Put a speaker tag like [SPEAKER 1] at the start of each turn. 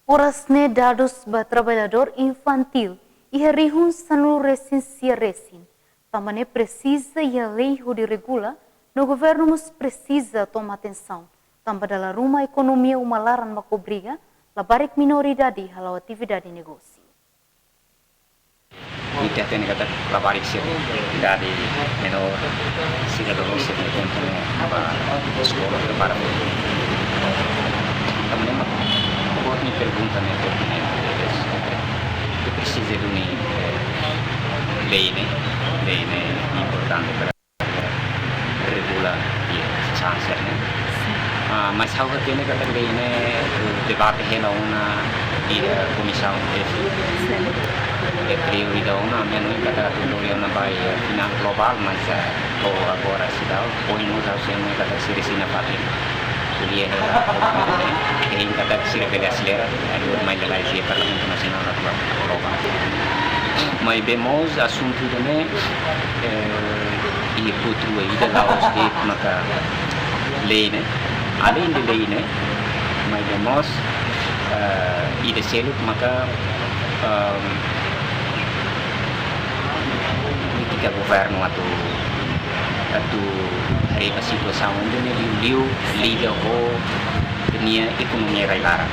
[SPEAKER 1] Orasne dados ba trabalhador infantil e rihun sanu recensia recin. Também precisa e a lei de regula, no governo nos precisa tomar atenção. Também dalam rumah ekonomi uma laran makobriga, labarik minoridade halau atividade negócio.
[SPEAKER 2] Ite tem kata labarik sih dari menor sih kalau sih untuk sekolah para também buat ni pergunta nih itu precisa de uma lei importante para regular e chancer né mas how que tem kata lei né debate hela una comissão prioridade uma menos kata tutorial na bai final global mas agora se dá ou não dá se não kata siri sina patin kuliah yang kata siri bela selera ada mais da lei parlamento nacional global mas vemos assunto também e cultura e da laos de maka lei né além de lei né mas vemos e de selo maka politika governo atau hari situação onde liu liga o dunia ekonomi railara